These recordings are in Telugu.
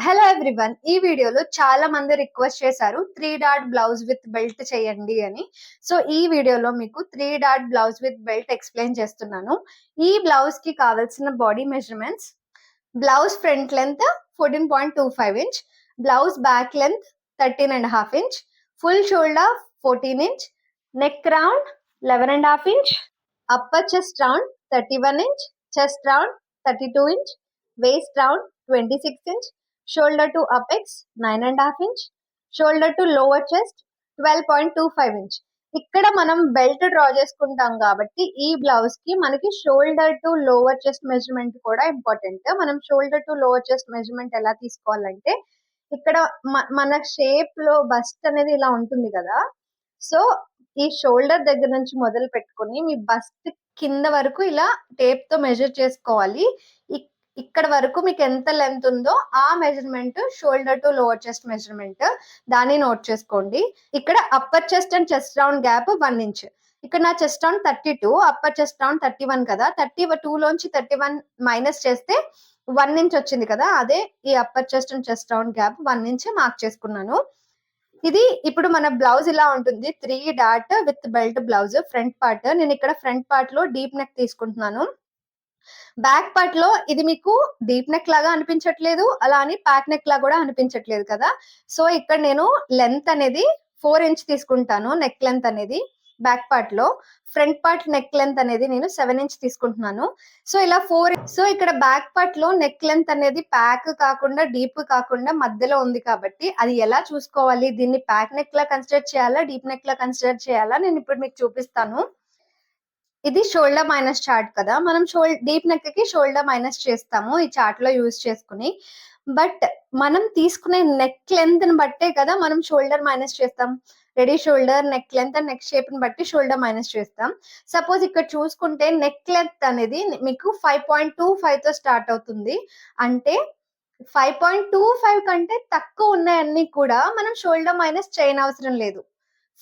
Hello everyone. ఈ వీడియోలో చాలా మంది రిక్వెస్ట్ చేశారు 3 డాట్ బ్లౌజ్ విత్ బెల్ట్ చేయండి అని. సో ఈ వీడియోలో మీకు 3 dot blouse with belt explain చేస్తున్నాను. ఈ బ్లౌజ్‌కి కావాల్సిన body measurements: blouse front length 14.25 inch, blouse back length 13.5 inch, full shoulder 14 inch, neck round 11.5 inch, upper chest round 31 inch, chest round 32 inch, waist round 26 inch, shoulder to apex 9.5 inch, shoulder to lower chest 12.25 inch. ఇక్కడ మనం బెల్ట్ డ్రా చేసుకుంటాం కాబట్టి ఈ బ్లౌజ్ కి మనకి shoulder to lower chest measurement కూడా ఇంపార్టెంట్. మనం shoulder to lower chest measurement ఎలా తీసుకోవాలంటే, ఇక్కడ మన షేప్ లో బస్ట్ అనేది ఇలా ఉంటుంది కదా. సో ఈ షోల్డర్ దగ్గర నుంచి మొదలు పెట్టుకొని మీ బస్ట్ కింద వరకు ఇలా టేప్ తో మెజర్ చేసుకోవాలి. ఇక్కడ వరకు మీకు ఎంత లెంత్ ఉందో ఆ measurement shoulder to lower chest measurement, దాన్ని నోట్ చేసుకోండి. ఇక్కడ upper chest and chest round gap 1 inch. ఇక్కడ నా chest round 32, upper chest round 31 కదా. 32 లోంచి 31 మైనస్ చేస్తే 1 ఇంచ్ వచ్చింది కదా. అదే ఈ upper chest and chest round gap 1 inch mark చేసుకున్నాను. ఇది ఇప్పుడు మన బ్లౌజ్ ఇలా ఉంటుంది. 3 dot with belt blouse front part. నేను ఇక్కడ ఫ్రంట్ పార్ట్ లో డీప్ నెక్ తీసుకుంటున్నాను. బ్యాక్ పార్ట్ లో ఇది మీకు డీప్ నెక్ లాగా అనిపించట్లేదు, అలా అని ప్యాక్ నెక్ లాగా కూడా అనిపించట్లేదు కదా. సో ఇక్కడ నేను లెంత్ అనేది 4 ఇంచ్ తీసుకుంటాను. నెక్ లెంత్ అనేది బ్యాక్ పార్ట్ లో, ఫ్రంట్ పార్ట్ నెక్ లెంత్ అనేది నేను 7 ఇంచ్ తీసుకుంటున్నాను. సో ఇలా 4. సో ఇక్కడ బ్యాక్ పార్ట్ లో నెక్ లెంత్ అనేది ప్యాక్ కాకుండా డీప్ కాకుండా మధ్యలో ఉంది కాబట్టి అది ఎలా చూసుకోవాలి, దీన్ని ప్యాక్ నెక్ లా కన్సిడర్ చేయాలా డీప్ నెక్ లా కన్సిడర్ చేయాలా నేను ఇప్పుడు మీకు చూపిస్తాను. ఇది షోల్డర్ మైనస్ చార్ట్ కదా. మనం డీప్ నెక్ కి షోల్డర్ మైనస్ చేస్తాము ఈ చార్ట్ లో యూజ్ చేసుకుని. బట్ మనం తీసుకునే నెక్ లెంత్ ని బట్టే కదా మనం షోల్డర్ మైనస్ చేస్తాం. Ready shoulder, neck length and neck shape ని బట్టి షోల్డర్ మైనస్ చేస్తాం. సపోజ్ ఇక్కడ చూసుకుంటే నెక్ లెంత్ అనేది మీకు 5.25 తో స్టార్ట్ అవుతుంది. అంటే 5.25 కంటే తక్కువ ఉన్నాయన్నీ కూడా మనం షోల్డర్ మైనస్ చేయనవసరం లేదు.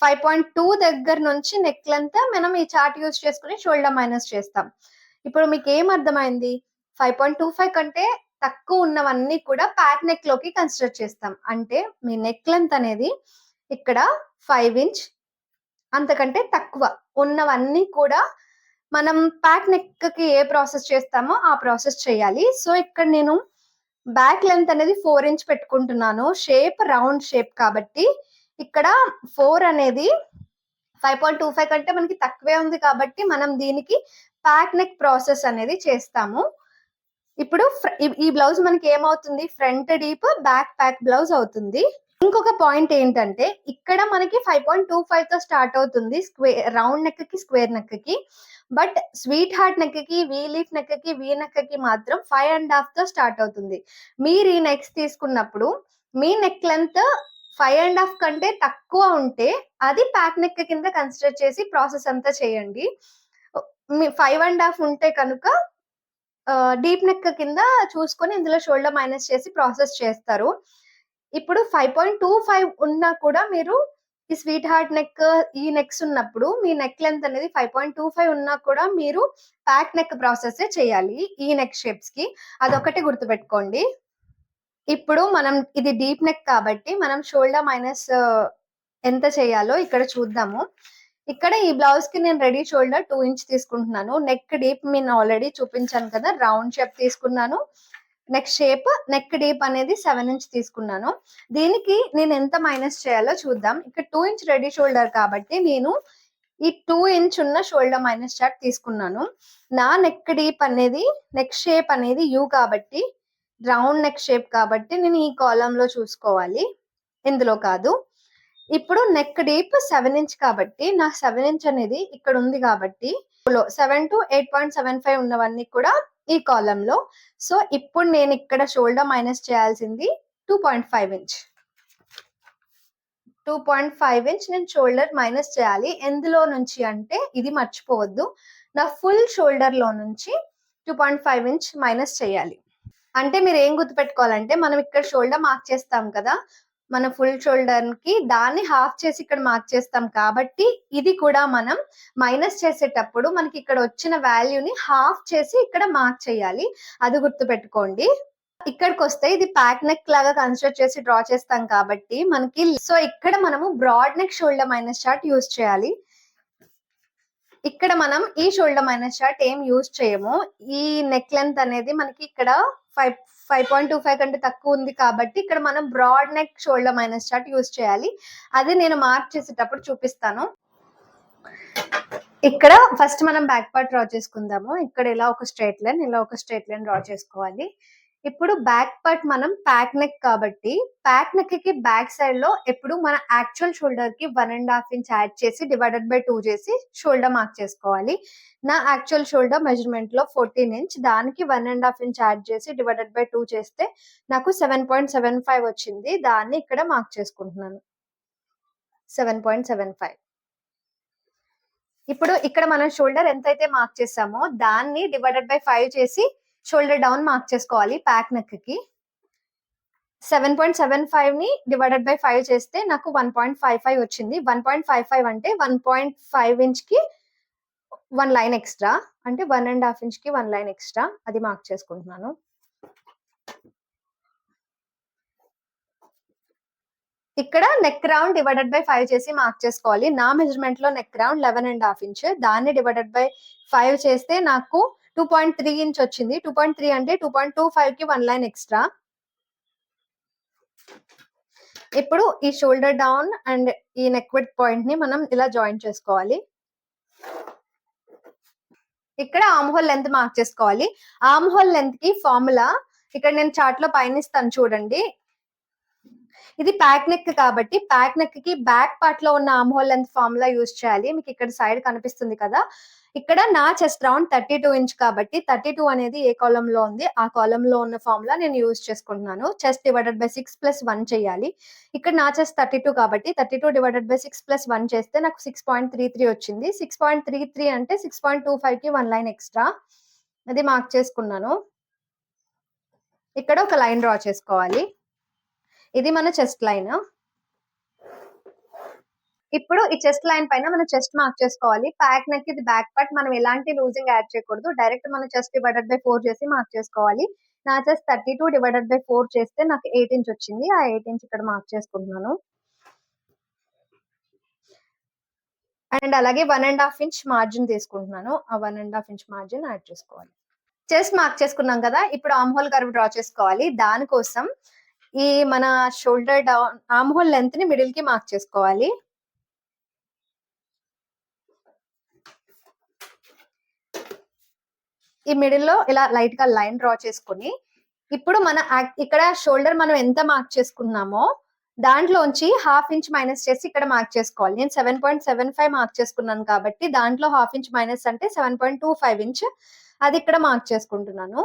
5.2 దగ్గర నుంచి నెక్ లెంత్ మనం ఈ చార్ట్ యూజ్ చేసుకుని షోల్డర్ మైనస్ చేస్తాం. ఇప్పుడు మీకు ఏం అర్థమైంది? 5.25 కంటే తక్కువ ఉన్నవన్నీ కూడా ప్యాక్ నెక్ లోకి కన్సిడర్ చేస్తాం. అంటే మీ నెక్ లెంత్ అనేది ఇక్కడ 5 ఇంచ్, అంతకంటే తక్కువ ఉన్నవన్నీ కూడా మనం ప్యాక్ నెక్ కి ఏ ప్రాసెస్ చేస్తామో ఆ ప్రాసెస్ చేయాలి. సో ఇక్కడ నేను బ్యాక్ లెంత్ అనేది 4 ఇంచ్ పెట్టుకుంటున్నాను. షేప్ రౌండ్ షేప్ కాబట్టి ఇక్కడ 4 అనేది 5.25 కంటే మనకి తక్కువే ఉంది కాబట్టి మనం దీనికి ప్యాక్ నెక్ ప్రాసెస్ అనేది చేస్తాము. ఇప్పుడు ఈ బ్లౌజ్ మనకి ఏమవుతుంది? Front deep, back pack blouse అవుతుంది. ఇంకొక పాయింట్ ఏంటంటే, ఇక్కడ మనకి 5.25 తో స్టార్ట్ అవుతుంది రౌండ్ నెక్ కి, స్క్వేర్ నెక్ కి. బట్ స్వీట్ హార్ట్ నెక్ కి, వీ లీఫ్ నెక్ కి, వీ నెక్ కి మాత్రం 5.5 తో స్టార్ట్ అవుతుంది. మీరు ఈ నెక్స్ తీసుకున్నప్పుడు మీ నెక్ లెంత్ 5.5 కంటే తక్కువ ఉంటే అది ప్యాక్ నెక్ కింద కన్సిడర్ చేసి ప్రాసెస్ అంతా చేయండి. 5.5 ఉంటే కనుక డీప్ నెక్ కింద చూసుకొని ఇందులో షోల్డర్ మైనస్ చేసి ప్రాసెస్ చేస్తారు. ఇప్పుడు 5.25 ఉన్నా కూడా మీరు ఈ స్వీట్ హార్ట్ నెక్, ఈ నెక్స్ ఉన్నప్పుడు మీ నెక్ లెంత్ అనేది 5.25 ఉన్నా కూడా మీరు ప్యాక్ నెక్ ప్రాసెస్ చేయాలి ఈ నెక్ షేప్స్ కి. అదొకటి గుర్తుపెట్టుకోండి. ఇప్పుడు మనం ఇది డీప్ నెక్ కాబట్టి మనం షోల్డర్ మైనస్ ఎంత చేయాలో ఇక్కడ చూద్దాము. ఇక్కడ ఈ బ్లౌజ్ కి నేను రెడీ షోల్డర్ 2 ఇంచ్ తీసుకుంటున్నాను. నెక్ డీప్ నేను ఆల్రెడీ చూపించాను కదా, రౌండ్ షేప్ తీసుకున్నాను. నెక్ షేప్, నెక్ డీప్ అనేది 7 ఇంచ్ తీసుకున్నాను. దీనికి నేను ఎంత మైనస్ చేయాలో చూద్దాం. ఇక్కడ 2 ఇంచ్ రెడీ షోల్డర్ కాబట్టి నేను ఈ 2 ఇంచ్ ఉన్న షోల్డర్ మైనస్ చార్ట్ తీసుకున్నాను. నా నెక్ డీప్ అనేది, నెక్ షేప్ అనేది యూ కాబట్టి, రౌండ్ నెక్ షేప్ కాబట్టి నేను ఈ కాలం లో చూసుకోవాలి, ఇందులో కాదు. ఇప్పుడు నెక్ డీప్ 7 ఇంచ్ కాబట్టి నా 7 ఇంచ్ అనేది ఇక్కడ ఉంది కాబట్టి 7 to 8.75 ఉన్నవన్నీ కూడా ఈ కాలం లో. సో ఇప్పుడు నేను ఇక్కడ షోల్డర్ మైనస్ చేయాల్సింది 2.5 ఇంచ్. 2.5 ఇంచ్ నేను షోల్డర్ మైనస్ చేయాలి. ఎందులో నుంచి అంటే ఇది మర్చిపోవద్దు, నా ఫుల్ షోల్డర్ లో నుంచి 2.5 ఇంచ్ మైనస్ చేయాలి. అంటే మీరు ఏం గుర్తుపెట్టుకోవాలంటే, మనం ఇక్కడ షోల్డర్ మార్క్ చేస్తాం కదా, మన ఫుల్ షోల్డర్ కి దాన్ని హాఫ్ చేసి ఇక్కడ మార్క్ చేస్తాం కాబట్టి ఇది కూడా మనం మైనస్ చేసేటప్పుడు మనకి ఇక్కడ వచ్చిన వాల్యూని హాఫ్ చేసి ఇక్కడ మార్క్ చేయాలి. అది గుర్తుపెట్టుకోండి. ఇక్కడికొస్తే ఇది ప్యాక్ నెక్ లాగా కన్సిడర్ చేసి డ్రా చేస్తాం కాబట్టి మనకి సో ఇక్కడ మనము broad neck shoulder minus chart use చేయాలి. ఇక్కడ మనం ఈ షోల్డర్ మైనస్ చార్ట్ ఏం యూజ్ చేయము. ఈ నెక్ లెంత్ అనేది మనకి ఇక్కడ 5.25 కంటే తక్కువ ఉంది కాబట్టి ఇక్కడ మనం broad neck shoulder minus chart use చేయాలి. అది నేను మార్క్ చేసేటప్పుడు చూపిస్తాను. ఇక్కడ ఫస్ట్ మనం బ్యాక్ పార్ట్ డ్రా చేసుకుందాము. ఇక్కడ ఇలా ఒక స్ట్రైట్ లైన్ డ్రా చేసుకోవాలి. ఇప్పుడు బ్యాక్ పార్ట్ మనం ప్యాక్ నెక్ కాబట్టి ప్యాక్ నెక్ కి బ్యాక్ సైడ్ లో ఎప్పుడు మన యాక్చువల్ షోల్డర్ కి 1.5 ఇంచ్ యాడ్ చేసి డివైడెడ్ బై 2 చేసి షోల్డర్ మార్క్ చేసుకోవాలి. నా యాక్చువల్ షోల్డర్ మెజర్మెంట్ లో 14 ఇంచ్, దానికి 1.5 ఇంచ్ యాడ్ చేసి డివైడెడ్ బై 2 చేస్తే నాకు 7.75 వచ్చింది. దాన్ని ఇక్కడ మార్క్ చేసుకుంటున్నాను 7.75. ఇప్పుడు ఇక్కడ మనం షోల్డర్ ఎంతైతే మార్క్ చేసామో దాన్ని డివైడెడ్ బై 5 చేసి షోల్డర్ డౌన్ మార్క్ చేసుకోవాలి. ప్యాక్ నెక్ కి 7.75 ని డివైడెడ్ బై 5 చేస్తే నాకు 1.55 వచ్చింది. 1.55 అంటే 1.5 ఇంచ్ కి 1 లైన్ ఎక్స్ట్రా, అంటే 1.5 ఇంచ్ కి 1 లైన్ ఎక్స్ట్రా. అది మార్క్ చేసుకుంటున్నాను. ఇక్కడ నెక్ రౌండ్ డివైడెడ్ బై 5 చేసి మార్క్ చేసుకోవాలి. నా మెజర్మెంట్ లో నెక్ రౌండ్ 11.5 ఇంచ్, దాన్ని డివైడెడ్ బై 5 చేస్తే నాకు 2.3 ఇంచ్ వచ్చింది. 2.3 అంటే 2.25 కి 1 లైన్ ఎక్స్ట్రా. ఇప్పుడు ఈ షోల్డర్ డౌన్ అండ్ ఈ నెక్ విడ్త్ పాయింట్ ని మనం ఇలా జాయిన్ చేసుకోవాలి. ఇక్కడ ఆర్మ్ హోల్ లెంత్ మార్క్ చేసుకోవాలి. ఆర్మ్ హోల్ లెంత్ కి ఫార్ములా ఇక్కడ నేను చార్ట్ లో పైన ఇస్తాను చూడండి. ఇది ప్యాక్ నెక్ కాబట్టి ప్యాక్ నెక్ కి బ్యాక్ పార్ట్ లో ఉన్న arm whole length formula use చేయాలి. మీకు ఇక్కడ సైడ్ కనిపిస్తుంది కదా. ఇక్కడ నా చెస్ట్ రౌండ్ 32 ఇంచ్ కాబట్టి 32 అనేది ఏ కాలం లో ఉంది ఆ కాలం లో ఉన్న ఫార్ములా నేను యూజ్ చేసుకుంటున్నాను. చెస్ట్ డివైడెడ్ బై 6 ప్లస్ 1 చేయాలి. ఇక్కడ నా చెస్ట్ 32 కాబట్టి 32 డివైడెడ్ బై 6 ప్లస్ 1 చేస్తే నాకు 6.33 వచ్చింది. 6.33 అంటే 6.25 కి 1 లైన్ ఎక్స్ట్రా. అది మార్క్ చేసుకున్నాను. ఇక్కడ ఒక లైన్ డ్రా చేసుకోవాలి. ఇది మన చెస్ట్ లైన్. ఇప్పుడు ఈ చెస్ట్ లైన్ పైన మనం చెస్ట్ మార్క్ చేసుకోవాలి. ప్యాక్ నెక్ ఇది బ్యాక్ పార్ట్, మనం ఎలాంటి లూజింగ్ యాడ్ చేయకూడదు. డైరెక్ట్ మన చెస్ట్ డివైడెడ్ బై 4 చేసి మార్క్ చేసుకోవాలి. నా చెస్ట్ 32 డివైడెడ్ బై 4 చేస్తే నాకు 8 ఇంచ్ వచ్చింది. ఆ 8 ఇంచ్ ఇక్కడ మార్క్ చేసుకుంటున్నాను. అండ్ అలాగే 1.5 ఇంచ్ మార్జిన్ తీసుకుంటున్నాను. ఆ 1.5 ఇంచ్ మార్జిన్ యాడ్ చేసుకోవాలి. చెస్ట్ మార్క్ చేసుకున్నాం కదా. ఇప్పుడు ఆర్మ్ హోల్ కర్వ్ డ్రా చేసుకోవాలి. దానికోసం ఈ మన shoulder down arm whole length ని మిడిల్ కి మార్క్ చేసుకోవాలి. ఈ మిడిల్ లో ఇలా లైట్ గా లైన్ డ్రా చేసుకుని ఇప్పుడు మన ఇక్కడ షోల్డర్ మనం ఎంత మార్క్ చేసుకున్నామో దాంట్లోంచి 1/2 ఇంచ్ మైనస్ చేసి ఇక్కడ మార్క్ చేసుకోవాలి. నేను 7.75 మార్క్ చేసుకున్నాను కాబట్టి దాంట్లో 1/2 ఇంచ్ మైనస్ అంటే 7.25 ఇంచ్. అది ఇక్కడ మార్క్ చేసుకుంటున్నాను.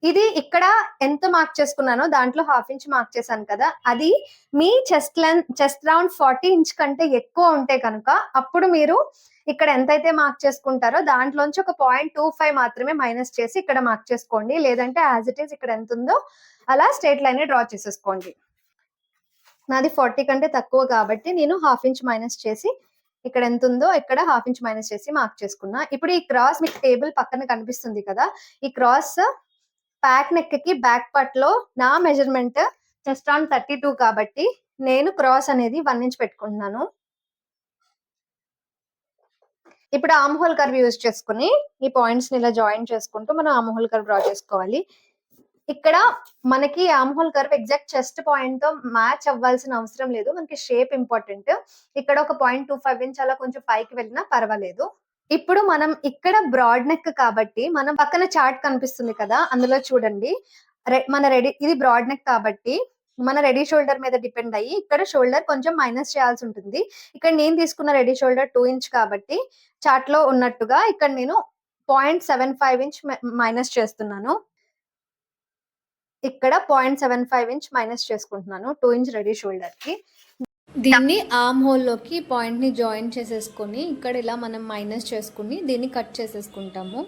ఇది ఇక్కడ ఎంత మార్క్ చేసుకున్నానో దాంట్లో 1/2 ఇంచ్ మార్క్ చేశాను కదా. అది మీ చెస్ట్ రౌండ్ 40 ఇంచ్ కంటే ఎక్కువ ఉంటే కనుక అప్పుడు మీరు ఇక్కడ ఎంతైతే మార్క్ చేసుకుంటారో దాంట్లోంచి ఒక 0.25 మాత్రమే మైనస్ చేసి ఇక్కడ మార్క్ చేసుకోండి. లేదంటే యాజ్ ఇట్ ఈస్ ఇక్కడ ఎంత ఉందో అలా స్ట్రైట్ లైన్ డ్రా చేసేసుకోండి. నాది 40 కంటే తక్కువ కాబట్టి నేను 1/2 ఇంచ్ మైనస్ చేసి ఇక్కడ ఎంత ఉందో ఇక్కడ 1/2 ఇంచ్ మైనస్ చేసి మార్క్ చేసుకున్నా. ఇప్పుడు ఈ క్రాస్ మీకు టేబుల్ పక్కన కనిపిస్తుంది కదా. ఈ క్రాస్ ప్యాక్ నెక్ కి బ్యాక్ పార్ట్ లో నా మెజర్మెంట్ చెస్ట్ రౌండ్ 32 కాబట్టి నేను క్రాస్ అనేది 1 ఇంచ్ పెట్టుకుంటున్నాను. ఇప్పుడు ఆర్మ్ హోల్ కర్వ్ యూజ్ చేసుకుని ఈ పాయింట్స్ ని ఇలా జాయిన్ చేసుకుంటూ మనం ఆర్మ్ హోల్ కర్వ్ డ్రా చేసుకోవాలి. ఇక్కడ మనకి arm hole curve exact chest point తో మ్యాచ్ అవ్వాల్సిన అవసరం లేదు. మనకి షేప్ ఇంపార్టెంట్. ఇక్కడ ఒక 0.25 ఇంచ్ అలా కొంచెం పైకి వెళ్ళినా పర్వాలేదు. ఇప్పుడు మనం ఇక్కడ బ్రాడ్ నెక్ కాబట్టి మనం పక్కన చార్ట్ కనిపిస్తుంది కదా, అందులో చూడండి మన రెడీ ఇది బ్రాడ్ నెక్ కాబట్టి మన రెడీ షోల్డర్ మీద డిపెండ్ అయ్యి ఇక్కడ షోల్డర్ కొంచెం మైనస్ చేయాల్సి ఉంటుంది. ఇక్కడ నేను తీసుకున్న రెడీ షోల్డర్ 2 ఇంచ్ కాబట్టి చార్ట్ లో ఉన్నట్టుగా ఇక్కడ నేను 0.75 ఇంచ్ మైనస్ చేస్తున్నాను. ఇక్కడ 0.75 ఇంచ్ మైనస్ చేసుకుంటున్నాను 2 ఇంచ్ రెడీ షోల్డర్ కి. దీన్ని ఆర్మ్ హోల్ లోకి పాయింట్ ని జాయిన్ చేసేసుకొని ఇక్కడ ఇలా మనం మైనస్ చేసుకుని దీన్ని కట్ చేసేసుకుంటాము.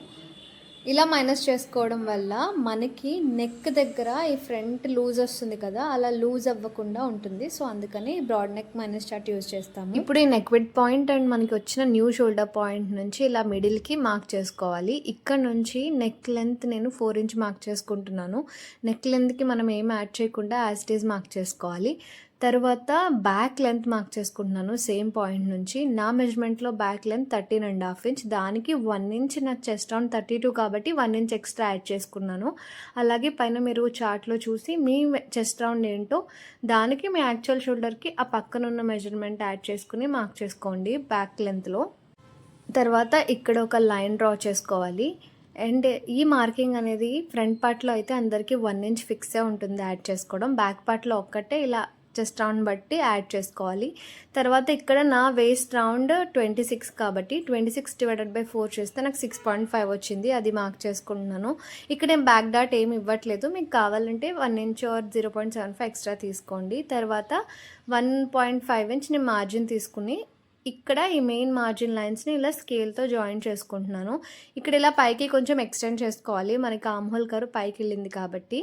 ఇలా మైనస్ చేసుకోవడం వల్ల మనకి నెక్ దగ్గర ఈ ఫ్రంట్ లూజ్ వస్తుంది కదా, అలా లూజ్ అవ్వకుండా ఉంటుంది. సో అందుకని broad neck minus chart use చేస్తాము. ఇప్పుడు ఈ నెక్ విడ్ పాయింట్ అండ్ మనకి వచ్చిన న్యూ షోల్డర్ పాయింట్ నుంచి ఇలా మిడిల్కి మార్క్ చేసుకోవాలి. ఇక్కడ నుంచి నెక్ లెంత్ నేను 4 ఇంచ్ మార్క్ చేసుకుంటున్నాను. నెక్ లెంత్కి మనం ఏం యాడ్ చేయకుండా యాజ్ ఇట్ ఈజ్ మార్క్ చేసుకోవాలి. తర్వాత బ్యాక్ లెంత్ మార్క్ చేసుకుంటున్నాను సేమ్ పాయింట్ నుంచి. నా మెజర్మెంట్లో బ్యాక్ లెంత్ 13.5 ఇంచ్, దానికి 1 ఇంచ్ నా చెస్ట్ రౌండ్ 32 కాబట్టి 1 ఇంచ్ ఎక్స్ట్రా యాడ్ చేసుకున్నాను. అలాగే పైన మీరు చార్ట్లో చూసి మీ చెస్ట్ రౌండ్ ఏంటో దానికి మీ యాక్చువల్ షోల్డర్కి ఆ పక్కన ఉన్న మెజర్మెంట్ యాడ్ చేసుకుని మార్క్ చేసుకోండి బ్యాక్ లెంత్లో. తర్వాత ఇక్కడ ఒక లైన్ డ్రా చేసుకోవాలి. అండ్ ఈ మార్కింగ్ అనేది ఫ్రంట్ పార్ట్లో అయితే అందరికీ 1 ఇంచ్ ఫిక్సే ఉంటుంది యాడ్ చేసుకోవడం. బ్యాక్ పార్ట్లో ఒక్కటే ఇలా చెస్ట్ రౌండ్ బట్టి యాడ్ చేసుకోవాలి. తర్వాత ఇక్కడ నా వేస్ట్ రౌండ్ 26 కాబట్టి 26/4 చేస్తే నాకు 6.5 వచ్చింది. అది మార్క్ చేసుకుంటున్నాను. ఇక్కడ నేను బ్యాక్ డాట్ ఏమి ఇవ్వట్లేదు. మీకు కావాలంటే 1 ఇంచ్ ఆర్ 0.75 ఎక్స్ట్రా తీసుకోండి. తర్వాత 1.5 ఇంచ్ నేను మార్జిన్ తీసుకుని ఇక్కడ ఈ మెయిన్ మార్జిన్ లైన్స్ని ఇలా స్కేల్తో జాయిన్ చేసుకుంటున్నాను. ఇక్కడ ఇలా పైకి కొంచెం ఎక్స్టెండ్ చేసుకోవాలి, మనకి ఆర్మ్ హోల్ కర్వ్ పైకి వెళ్ళింది కాబట్టి.